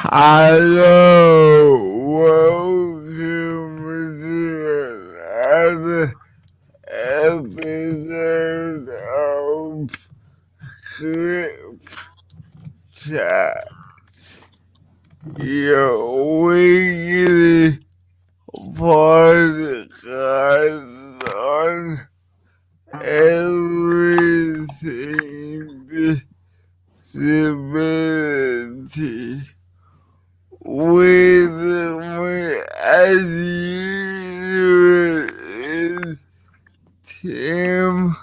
Hello, welcome to another episode of CripChat, your weekly podcast on everything disability. With me as usual is Tim.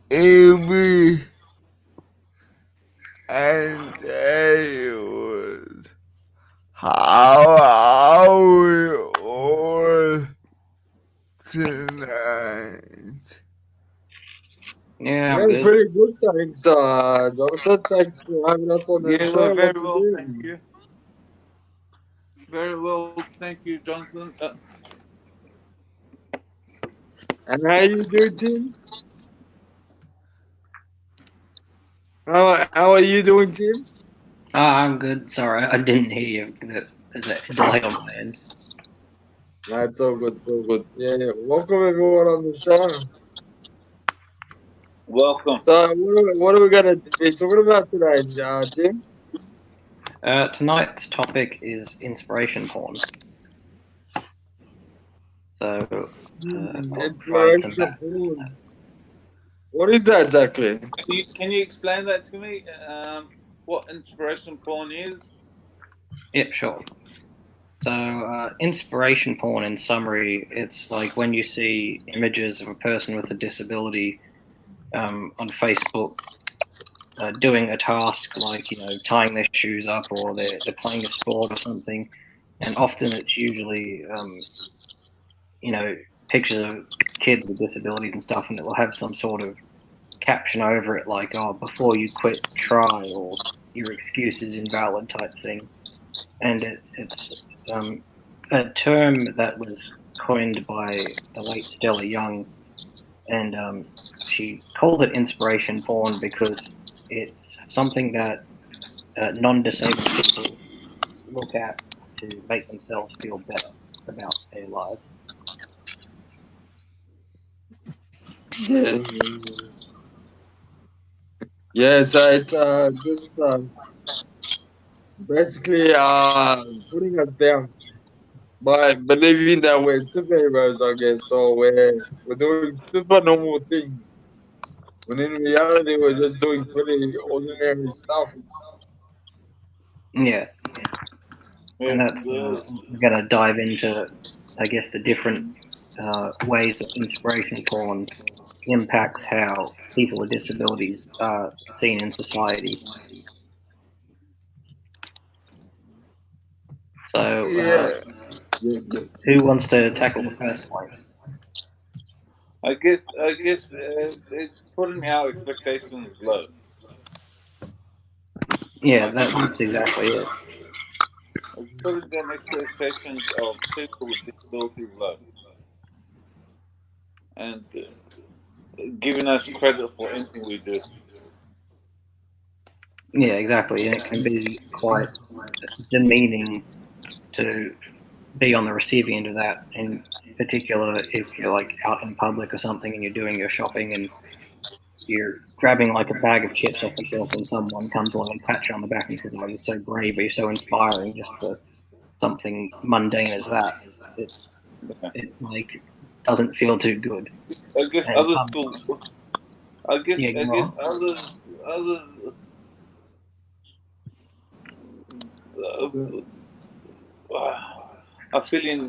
Ibby and Daoud. How are we all tonight? Yeah, I'm Yeah, good. pretty good, thanks, Jonathan. Thanks for having us on the Yeah, show. very Once well, again. thank you. Very well, thank you, Jonathan. And how you doing, Tim? How are you doing, Tim? I'm good. Sorry, I didn't hear you. There's a delay on my end. That's all good, so good. Yeah. Welcome everyone on the show. Welcome. So, what are we gonna be talking about today, Tim? Tonight's topic is inspiration porn. So, I'll provide some Inspiration back. porn. What is that exactly? Can you explain that to me? What inspiration porn is? Yeah, sure. So, inspiration porn, in summary, it's like when you see images of a person with a disability on Facebook doing a task like, tying their shoes up, or they're playing a sport or something, and often it's usually pictures of kids with disabilities and stuff, and it will have some sort of caption over it like, "Oh, before you quit, try," or "Your excuse is invalid" type thing. And it's a term that was coined by the late Stella Young, and she called it inspiration porn because it's something that non-disabled people look at to make themselves feel better about their lives. Yeah. Yeah. So it's just basically putting us down by believing that we're superheroes, I guess. So we're doing super normal things. When in reality, we're just doing pretty ordinary stuff. Yeah, Yeah, and that's we're going to dive into, I guess, the different ways that inspiration porn impacts how people with disabilities are seen in society. So, Yeah, who wants to tackle the first point? I guess it's putting our expectations low. Yeah, that's exactly it. It's putting them expectations of people with disabilities low, and giving us credit for anything we do. Yeah, exactly. And it can be quite demeaning to be on the receiving end of that, in particular if you're like out in public or something and you're doing your shopping and you're grabbing like a bag of chips off the shelf and someone comes along and pats you on the back and says, "Oh, you're so brave, or you're so inspiring," just for something mundane as that. It like doesn't feel too good. I guess And others feel. I guess yeah, go on. others are feeling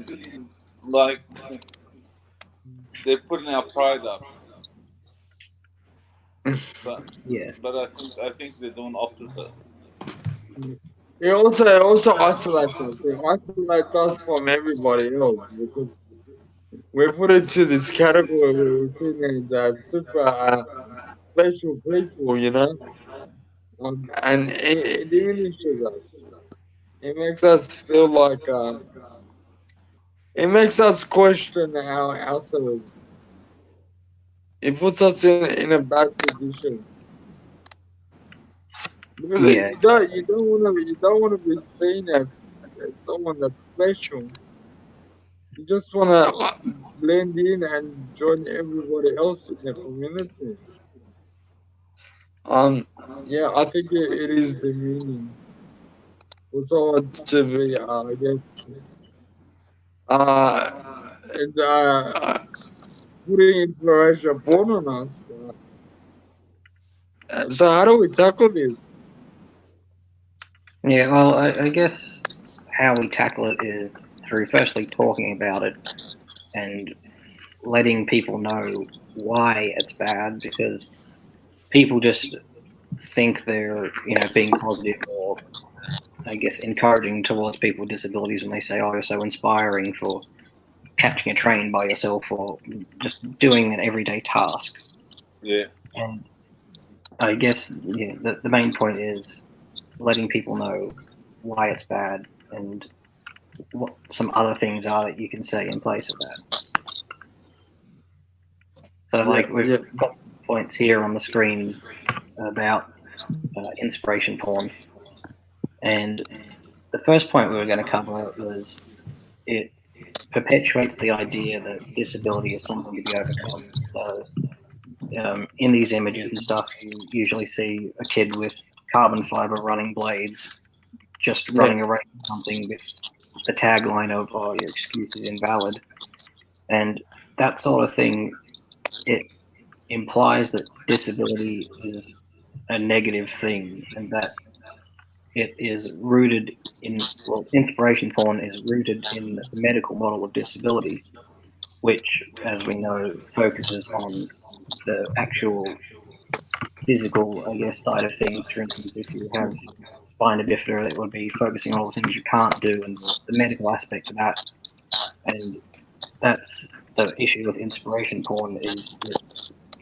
like they're putting our pride up, but Yeah, I think they're doing opposite. It also isolates us. It isolates us from everybody else because we're put into this category where we're seen as super special people, you know, and it diminishes us. It makes us feel like it makes us question ourselves. It puts us in a bad position. Because Yeah. you don't wanna be seen as someone that's special. You just wanna blend in and join everybody else in the community. Yeah, I think it is the meaning for someone to be, I guess, uh, and putting inspiration porn on us. So how do we tackle this? Yeah, well, I guess how we tackle it is through firstly talking about it and letting people know why it's bad, because people just think they're, being positive or, I guess, encouraging towards people with disabilities when they say, oh, you're so inspiring for catching a train by yourself or just doing an everyday task. Yeah. And I guess the main point is letting people know why it's bad and what some other things are that you can say in place of that. So, Yeah, like, we've got some points here on the screen about inspiration porn. And the first point we were going to cover was it perpetuates the idea that disability is something to be overcome. So, in these images and stuff, you usually see a kid with carbon fiber running blades just running around something with the tagline of, oh, your excuse is invalid. And that sort of thing, it implies that disability is a negative thing and that it is rooted in, well, inspiration porn is rooted in the medical model of disability, which, as we know, focuses on the actual physical, I guess, side of things. For instance, if you have spina bifida, it would be focusing on all the things you can't do and the medical aspect of that. And that's the issue with inspiration porn, is it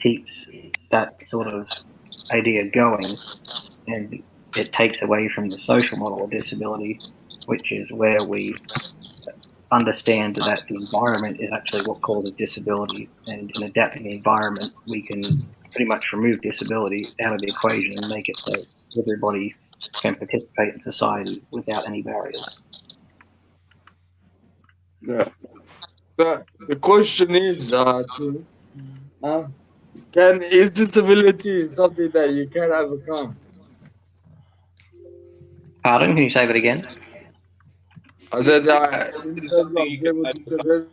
keeps that sort of idea going, and it takes away from the social model of disability, which is where we understand that the environment is actually what causes disability, and in adapting the environment, we can pretty much remove disability out of the equation and make it so everybody can participate in society without any barriers. yeah. The question is, is disability something that you can overcome? Pardon? Can you say that again? I said, in It's terms something of you can people with overcome.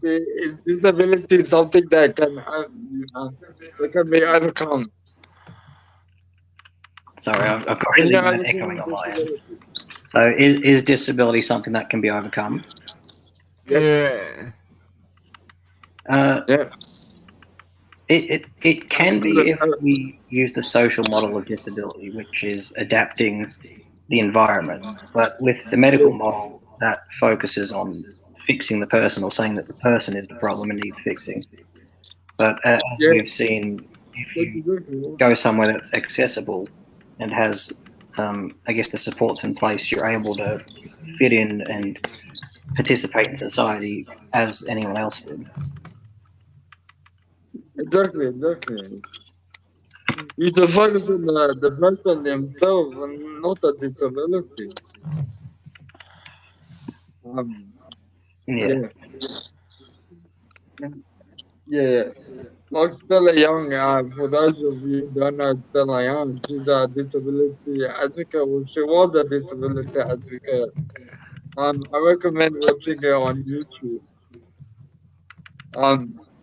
disability, is disability something that can be overcome? Sorry, I've got Can really you bad echoing overcome on my end. disability? So, is disability something that can be overcome? Yep. Yeah. Yeah. It can be if we use the social model of disability, which is adapting the environment. But with the medical Yes. model, that focuses on fixing the person or saying that the person is the problem and needs fixing. But as Yeah. we've seen, if That's you exactly. go somewhere that's accessible and has, I guess, the supports in place, you're able to fit in and participate in society as anyone else would. Exactly. Exactly. You should focus on the person themselves and not the disability. Yeah. Yeah. Yeah. Like Stella Young, for those of you who don't know Stella Young, she's a disability advocate. Well, she was a disability advocate. I recommend watching her on YouTube.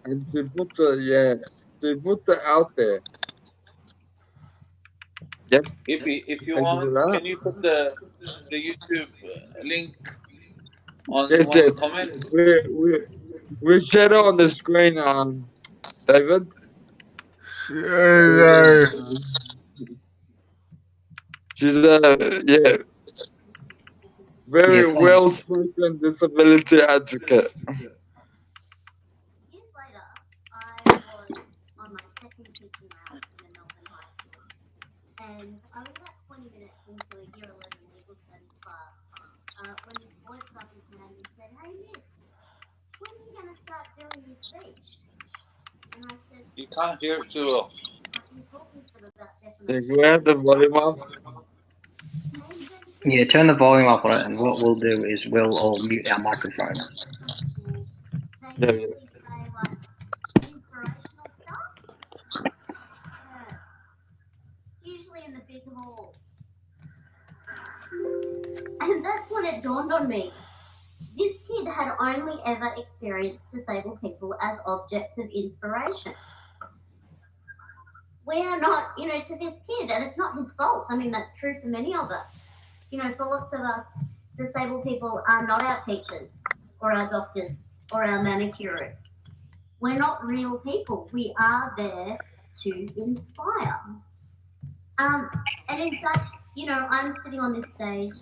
And she puts it out there. Yep. If you Thank you for want, that. can you put the YouTube link on Yes, one of the yes. comments? We share it on the screen, David. Sure. She's a Yeah. very well spoken disability advocate. Years later, I was on my second teaching round in a Melbourne high school, and I was about 20 minutes into a year 11 legal studies class when this boy put up his hand and said, "Hey miss, when are you going to start doing your speech?" And I said, You can't hear it too well. "I've been talking for about Like, we have the volume up. Yeah, turn the volume up on it, and what we'll do is we'll all mute our microphones. Yeah, yeah. They usually say like inspirational stuff. Yeah. It's usually in the big hall. And that's when it dawned on me. This kid had only ever experienced disabled people as objects of inspiration. We are not, to this kid, and it's not his fault. I mean, that's true for many of us. For lots of us, disabled people are not our teachers or our doctors or our manicurists. We're not real people. We are there to inspire. And in fact, I'm sitting on this stage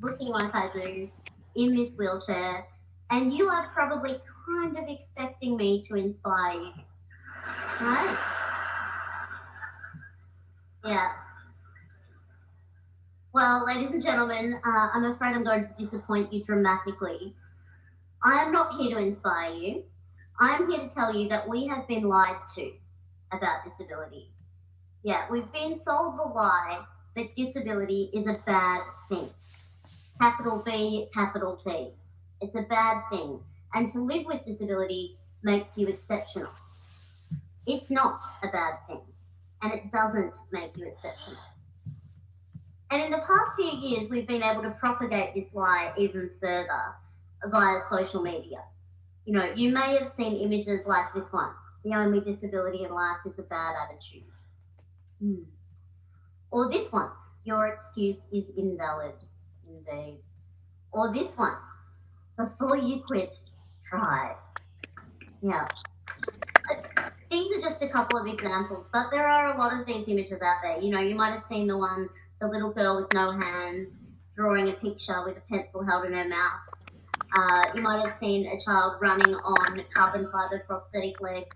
looking like I do in this wheelchair, and you are probably kind of expecting me to inspire you, right? Yeah. Well, ladies and gentlemen, I'm afraid I'm going to disappoint you dramatically. I am not here to inspire you. I am here to tell you that we have been lied to about disability. Yeah, we've been sold the lie that disability is a bad thing. Capital B, capital T. It's a bad thing. And to live with disability makes you exceptional. It's not a bad thing. And it doesn't make you exceptional. And in the past few years, we've been able to propagate this lie even further via social media. You may have seen images like this one. The only disability in life is a bad attitude. Or this one. Your excuse is invalid. Indeed. Or this one. Before you quit, try. Yeah. These are just a couple of examples, but there are a lot of these images out there. You might have seen the little girl with no hands drawing a picture with a pencil held in her mouth. You might have seen a child running on carbon fiber prosthetic legs.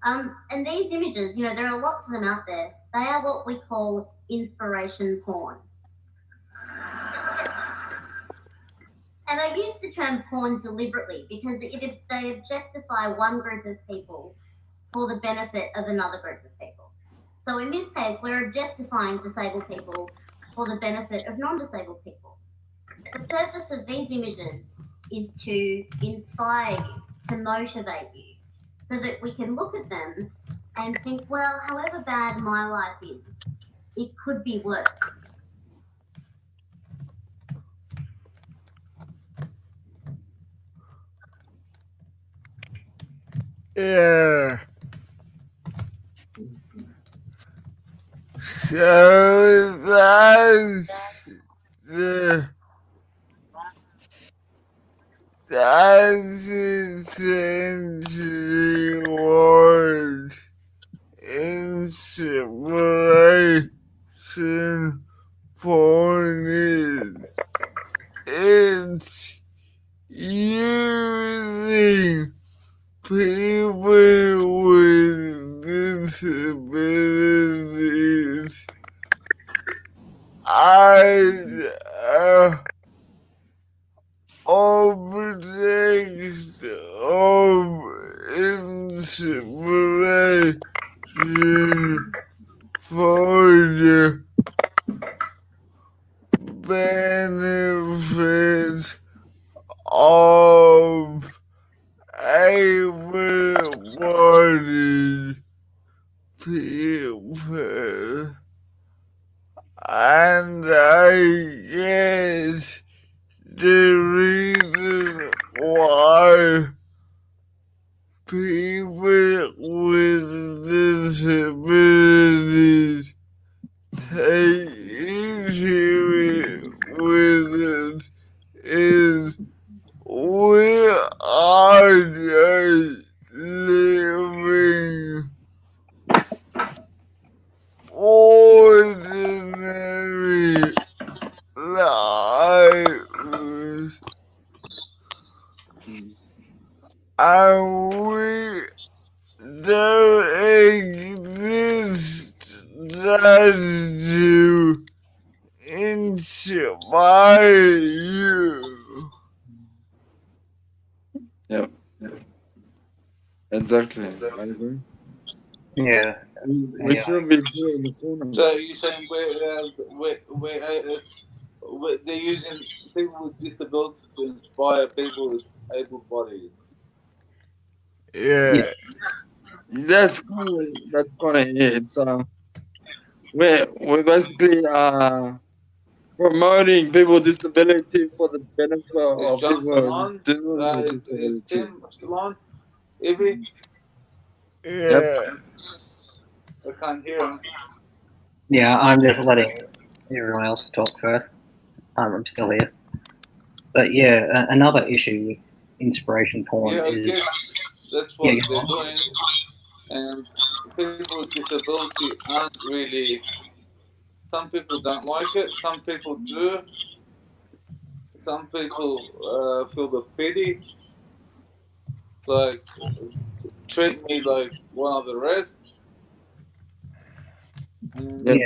And these images, there are lots of them out there. They are what we call inspiration porn. And I use the term porn deliberately because they objectify one group of people for the benefit of another group of people. So in this case, we're objectifying disabled people for the benefit of non-disabled people. The purpose of these images is to inspire you, to motivate you, so that we can look at them and think, well, however bad my life is, it could be worse. Yeah. So that's essentially what inspiration porn is. It's using people with disabilities as objects of inspiration for the benefit of able-bodied people. And I guess the reason why people with disabilities take issue with it is we are just living ordinary lives, and we don't exist just to inspire you. Yeah. Exactly. I agree. Yeah, we shouldn't be put in the corner. So you're saying they're using people with disabilities to inspire people with able bodies? Yeah. That's kind of it. It's we're basically promoting people with disability for the benefit Is of John people still who on? do not have Is disability. Tim still on? Ibby? Yeah. I can't hear him. Yeah, I'm just letting everyone else talk first. I'm still here. But yeah, another issue with inspiration porn Yeah, I is guess that's yeah, what go they're on. doing. And people with disability aren't really. Some people don't like it. Some people do. Some people feel the pity. Like, treat me like one of the rest. And Yep.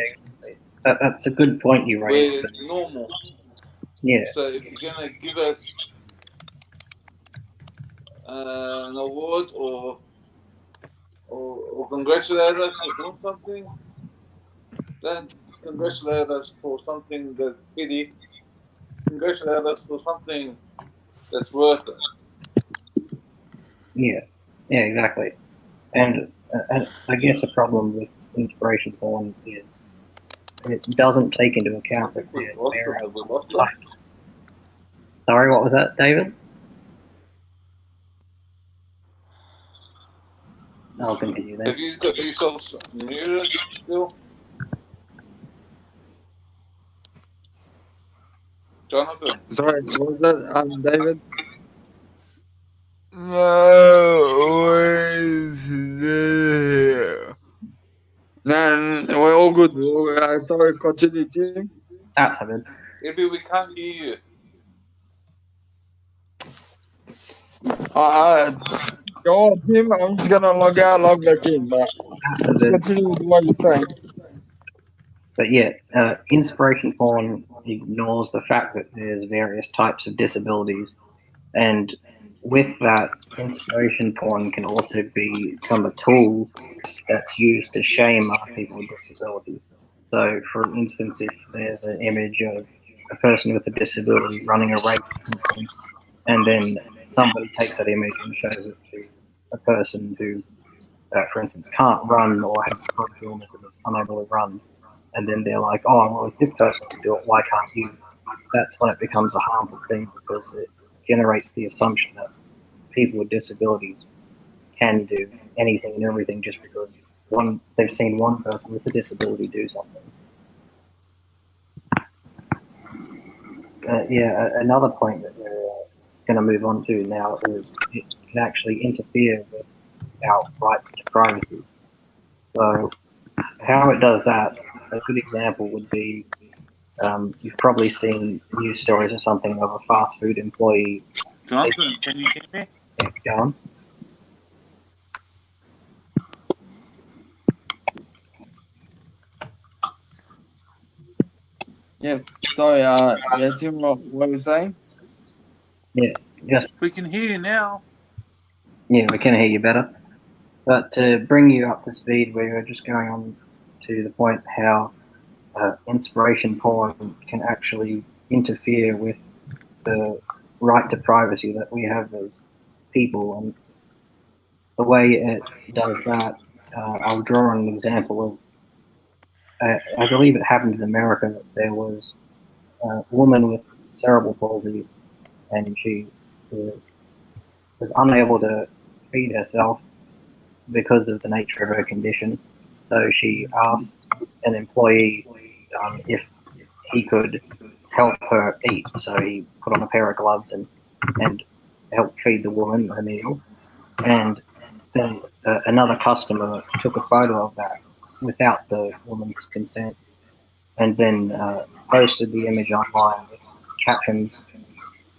Yeah, that's a good point you raised. we're But normal. yeah, So if you're gonna give us an award or congratulate us for doing something, then congratulate us for something that's pity. Congratulate us for something that's worth it. yeah, yeah, exactly. And I guess a problem with inspiration porn is it doesn't take into I account that think we've there's lost them. various Have we lost them? types. Sorry, what was that, David? I'll continue then. Have you got yourself muted still? Jonathan? Sorry, what was that, David? No, where's there? No, we're all good. Sorry, continue, Tim. That's good. Maybe we can't hear you. Go on, Tim. I'm just gonna log out, log back in. But That's good. continue with what you're saying. But yeah, inspiration porn ignores the fact that there's various types of disabilities, and with that, inspiration porn can also become a tool that's used to shame other people with disabilities. So, for instance, if there's an image of a person with a disability running a race, and then somebody takes that image and shows it to a person who, for instance, can't run or has a chronic illness and is unable to run, and then they're like, oh, well, if this person can do it, why can't you? That's when it becomes a harmful thing because it generates the assumption that people with disabilities can do anything and everything just because they've seen one person with a disability do something. Another point that we're going to move on to now is it can actually interfere with our right to privacy. So how it does that, a good example would be you've probably seen news stories or something of a fast food employee. Jonathan, can you hear me? Go on. Yeah. Sorry. Tim. What were you saying? Yeah, just We can hear you now. yeah, we can hear you better. But to bring you up to speed, we were just going on to the point how inspiration porn can actually interfere with the right to privacy that we have as people. And the way it does that, I'll draw an example of, I believe it happened in America. There was a woman with cerebral palsy, and she was unable to feed herself because of the nature of her condition. So she asked an employee if he could help her eat. So he put on a pair of gloves and helped feed the woman a meal. And then another customer took a photo of that without the woman's consent and then posted the image online with captions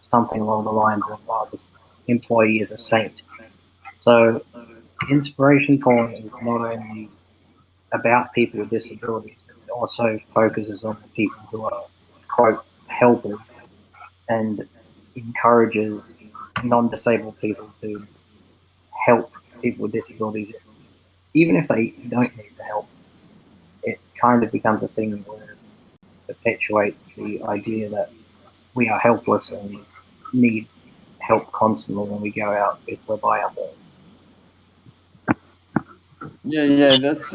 something along the lines of, oh, this employee is a saint. So inspiration porn is not only about people with disabilities, it also focuses on the people who are, quote, helpers and encourages non-disabled people to help people with disabilities even if they don't need the help, it kind of becomes a thing where it perpetuates the idea that we are helpless and we need help constantly when we go out if we're by ourselves. Yeah, that's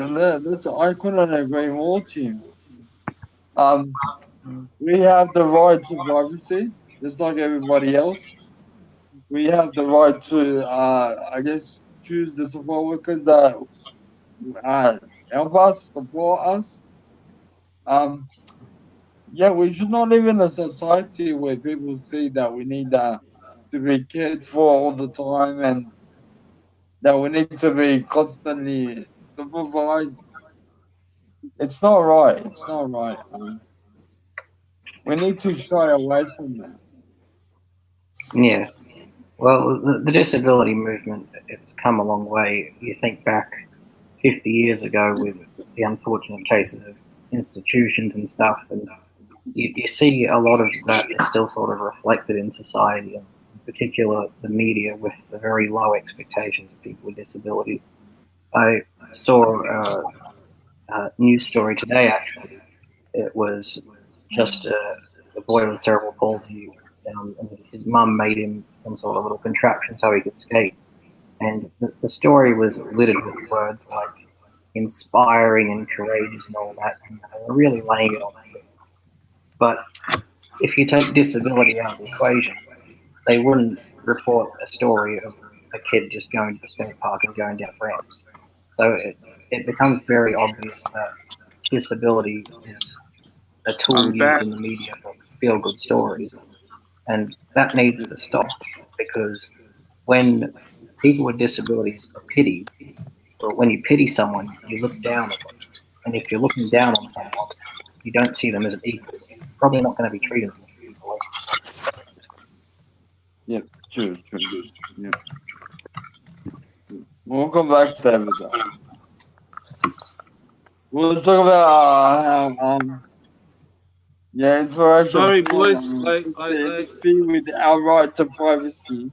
I couldn't agree more to you. We have the right to privacy, just like everybody else. We have the right to, I guess, choose the support workers that uh, help us, support us. Um, yeah, we should not live in a society where people see that we need to be cared for all the time and that we need to be constantly supervised. It's not right. It's not right. We need to shy away from that. Yeah. Well, the disability movement, it's come a long way. You think back 50 years ago with the unfortunate cases of institutions and stuff, and you see a lot of that is still sort of reflected in society, and in particular the media with the very low expectations of people with disabilities. I saw a news story today, actually. It was just a boy with cerebral palsy, and his mum made him some sort of little contraption so he could skate. And the story was littered with words like inspiring and courageous and all that, and they were really laying it on thick. But if you take disability out of the equation, they wouldn't report a story of a kid just going to the skate park and going down ramps. So it becomes very obvious that disability is a tool I'm used back. in the media for feel good stories. And that needs to stop because when people with disabilities are pitied, or when you pity someone, you look down at them. And if you're looking down on someone, you don't see them as an equal. You're probably not going to be treating them equally. Yep, true. Yep. Welcome back, David. We'll talk about yeah, inspiration Sorry, porn. boys. I Interfere with our right to privacy.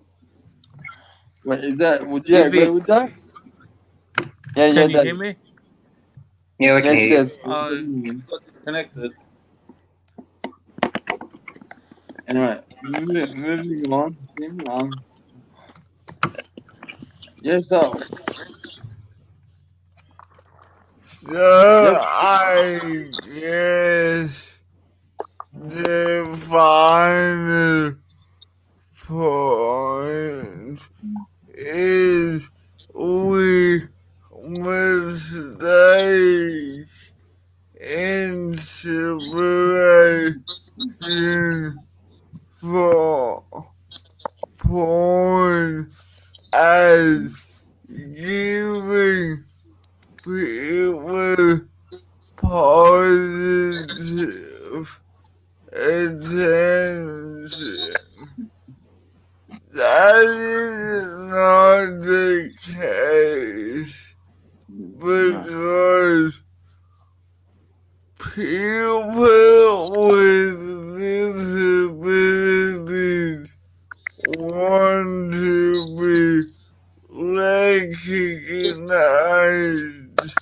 Wait, is that? Would you agree Ibby, with that? Yeah, can you hear David. me? Yeah, we can hear you. Yes. I got disconnected. Anyway, moving on. Tim, yes, so So yep. I guess the final point is we must take inspiration for porn as giving people positive attention. That is not the case No. because people with disabilities want to be recognized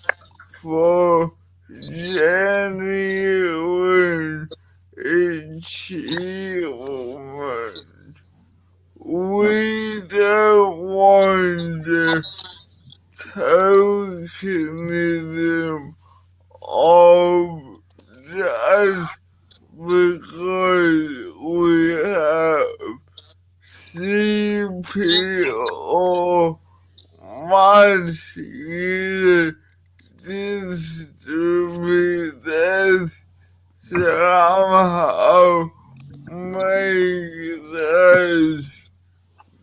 for genuine achievement. Yep. We don't want the tokenism of just because we have CP or muscular dystrophy that somehow makes us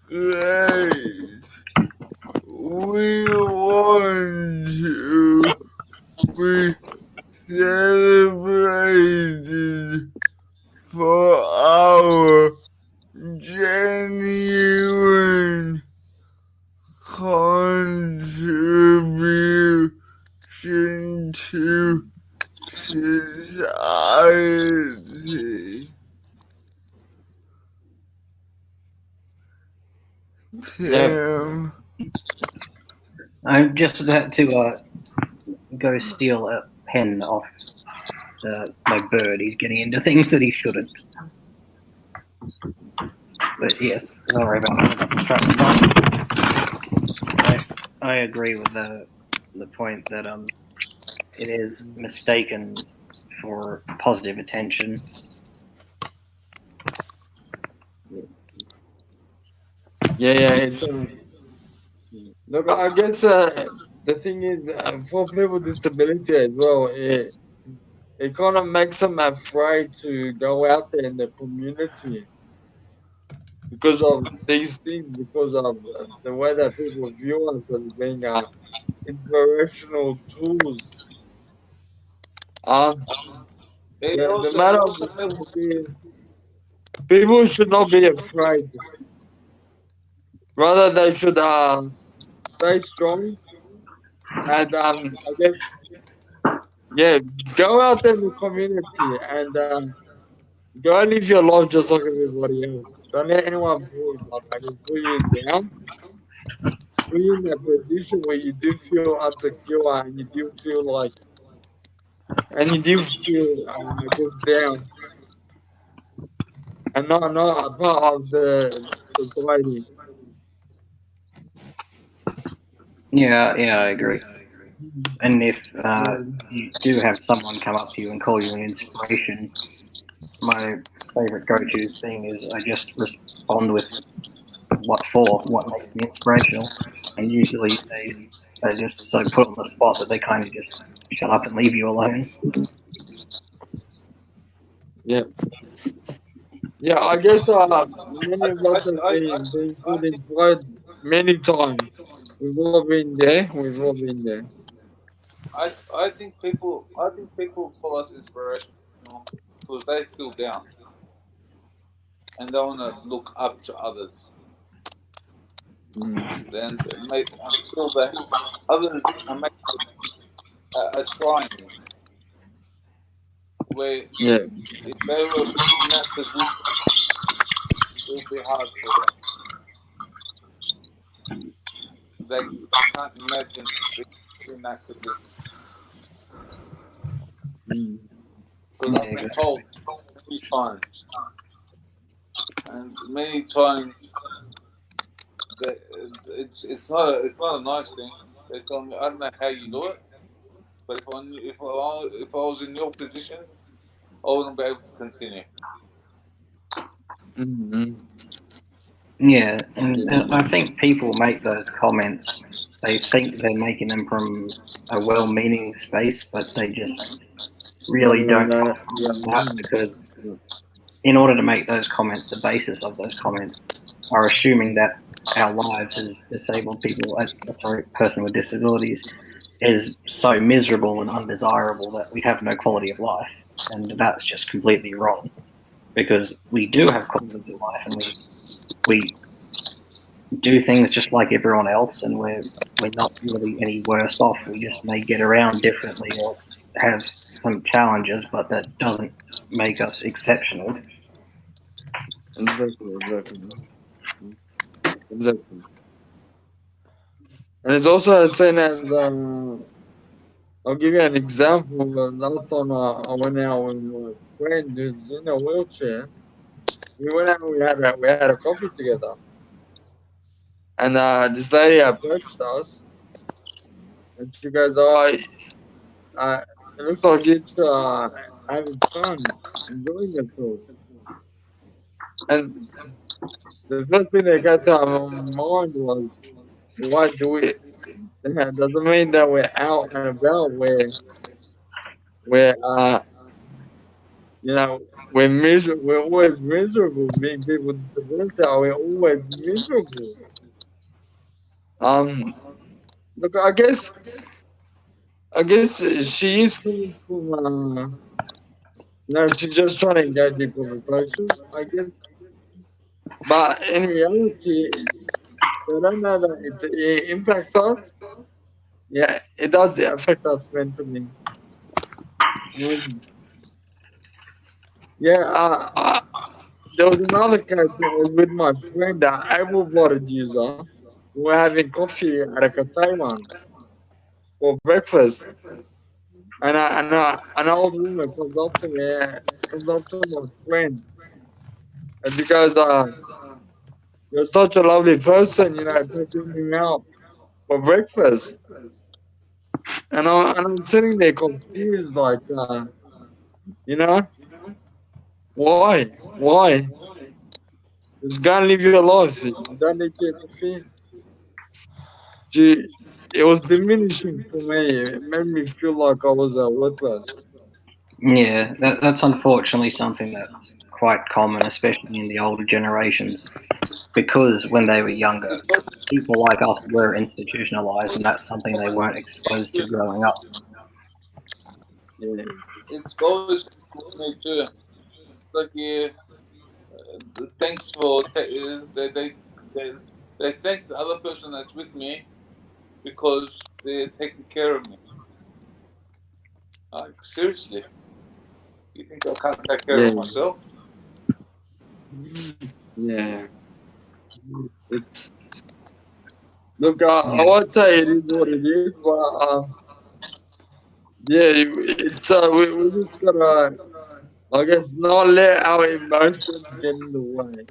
great. We want to be celebrated for our genuine contribution to society. Yep. Tim. I just had to go steal a pen off my bird. He's getting into things that he shouldn't. But yes, sorry about that. I agree with the point that it is mistaken for positive attention. Yeah, it's look. I guess the thing is for people with disability as well, it kind of makes them afraid to go out there in the community because of these things, because of the way that people view us as being inspirational tools. It The also matter it of also the makes fact is, people should not be afraid. Rather, they should stay strong and I guess yeah, go out there in the community and go and live your life just like everybody else. Don't let anyone pull you down, put you in a position where you do feel insecure and you do feel like, and you do feel just down and not a part of the society. Yeah, I agree. And if Yeah. you do have someone come up to you and call you an inspiration, my favorite go-to thing is I just respond with what makes me inspirational, and usually they're just so put on the spot that they kind of just shut up and leave you alone. Yeah. Yeah, I guess many of us have been I put think inspired many times. We've all been there. We've all been there. I think people call us inspirational because they feel down and they want to look up to others Mm. and make and feel that others are making are trying. Where Yeah. if they were in that position, it would be hard for them. They can't imagine being in that position Mm. because Yeah, I've been exactly. told many times, and many times that it's not a nice thing. They tell me I don't know how you do it, but if I was in your position, I wouldn't be able to continue. Mm-hmm. Yeah, and Yeah. I think people make those comments. They think they're making them from a well-meaning space, but they just really don't No. Yeah. do that, because in order to make those comments, the basis of those comments are assuming that our lives as disabled people, sorry, person with disabilities, is so miserable and undesirable that we have no quality of life, and that's just completely wrong. Because we do have quality of life, and we do things just like everyone else, and we're not really any worse off. We just may get around differently or have some challenges, but that doesn't make us exceptional. Exactly. And it's also seen as I'll give you an example. Last time I went out with my friend who's in a wheelchair. We went out and we had a coffee together. And this lady approached us and she goes, "Oh, it looks like you're having fun, enjoying yourself." And the first thing that got to our mind was, "Why do it? That doesn't mean that we're out and about. We're you know, we're miserable. We're always miserable. Being people with disability, we're always miserable." Um, look, I guess she is coming from she's just trying to engage in conversation, I guess. But in reality, they don't know that it impacts us. Yeah, it does affect us mentally. Um, yeah, there was another case that was with my friend, able-bodied user. we were having coffee at a cafe once for breakfast, and an old woman comes up to my friend, and she goes, "You're such a lovely person, taking me out for breakfast." And I'm sitting there confused, like, you know, why, why? Just go and live your life. You don't need to interfere. She, it was diminishing for me. It made me feel like I was worthless. Yeah, that's unfortunately something that's quite common, especially in the older generations, because when they were younger, Because people like us were institutionalized, and that's something they weren't exposed to growing up. Yeah, it's always with me too. Like thanks for they they thank the other person that's with me because they're taking care of me. Like seriously, you think I can't take care yeah, of myself? yeah. It's look, I Yeah, won't say it is what it is, but yeah, it's we just gotta, I guess, not let our emotions get in the way.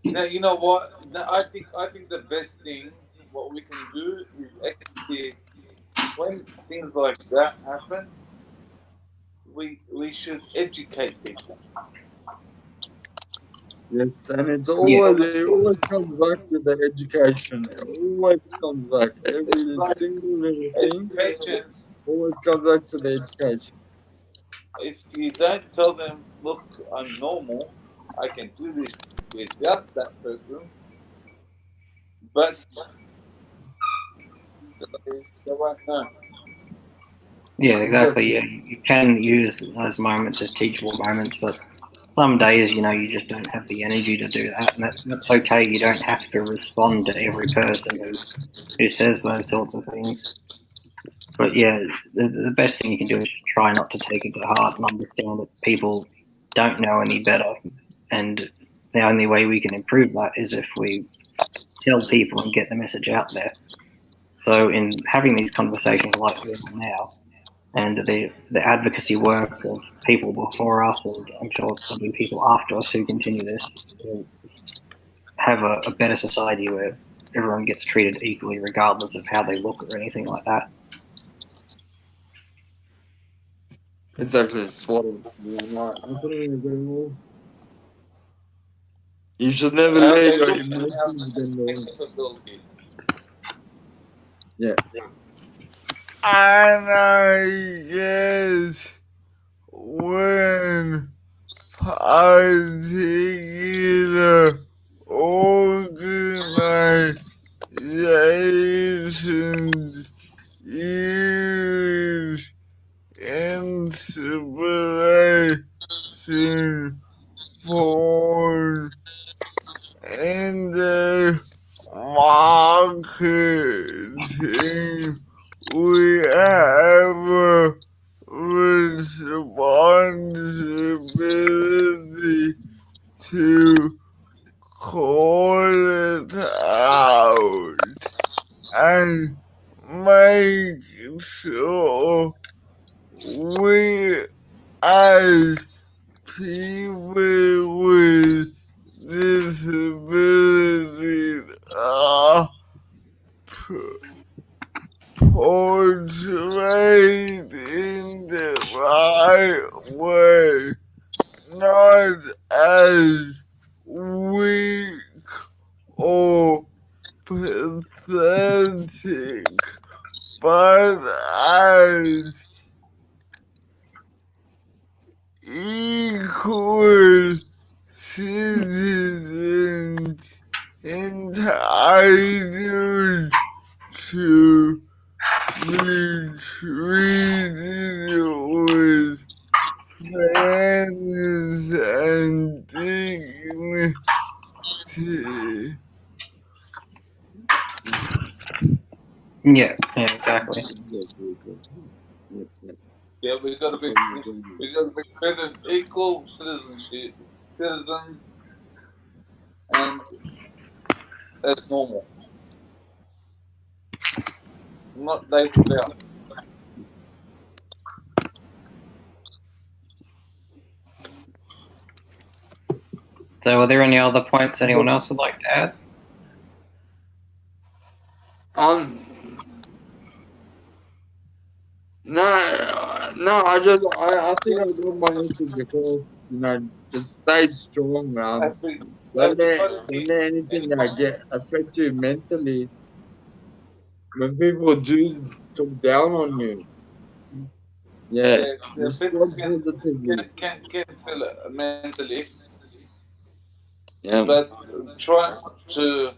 Now you know what? Now, I think the best thing what we can do is actually when things like that happen, we should educate people. Yes, and yeah, it always comes back to the education. It always comes back. It's Every like single little thing education. always comes back to the education. If you don't tell them, look, I'm normal, I can do this without that person, but they won't know. yeah, exactly. Exactly. Yeah, you can use those moments as teachable moments, but some days, you just don't have the energy to do that, and that's okay. You don't have to respond to every person who says those sorts of things. But yeah, the best thing you can do is try not to take it to heart and understand that people don't know any better. And the only way we can improve that is if we tell people and get the message out there. So, in having these conversations like we are now, and the advocacy work of people before us, and I'm sure there'll be people after us who continue this, we'll have a better society where everyone gets treated equally, regardless of how they look or anything like that. Exactly. Spot on. Yeah, no, I couldn't agree more. You should never How let they your look and how emotions get in the they way. capability. Yeah. And I guess when particular organizations use inspiration for in their marketing, we have a responsibility to call it out and make sure we as people with disabilities are portrayed in the right way, not as weak or pathetic, but as equal citizens entitled to be treated with fairness and dignity. Yeah, yeah, exactly. Yeah, I couldn't agree more. we gotta be better equal citizens, and that's normal. not day to day. So, are there any other points anyone else would like to add? No, I think I got my message because, just stay strong, man. Don't let anything affect you mentally. When people do talk down on you, People respond positively. can feel it mentally, Yeah. but try not to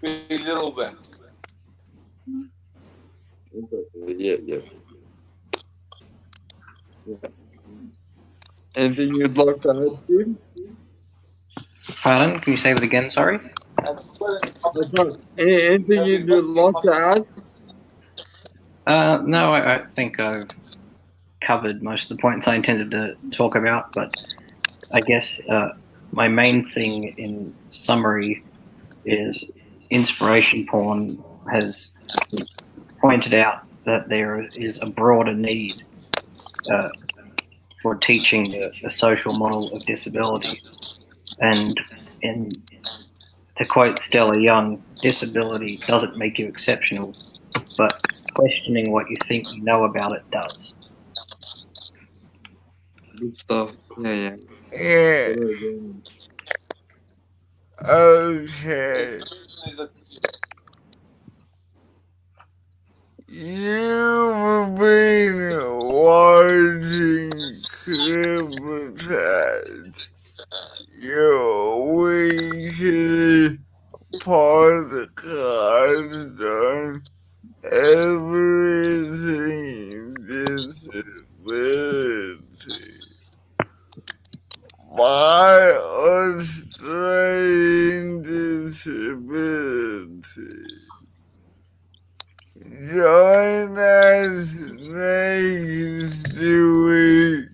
belittle them. Yeah. Anything you'd like to add, Tim? Pardon? Can you say that again? Sorry. Anything you'd like to add? No, I think I've covered most of the points I intended to talk about, but I guess my main thing in summary is inspiration porn has pointed out that there is a broader need for teaching the social model of disability. And to quote Stella Young, disability doesn't make you exceptional, but questioning what you think you know about it does. Good stuff. Yeah. Yeah. Okay. You've been watching CripChat, your weekly podcast on everything disability. My Australian disability. Join us next week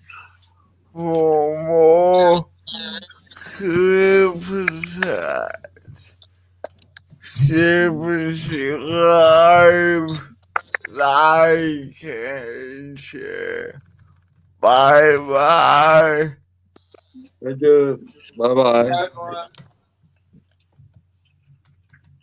for more CripChat. Subscribe, like, and share. Bye bye. Thank you. Bye bye. Bye, everyone.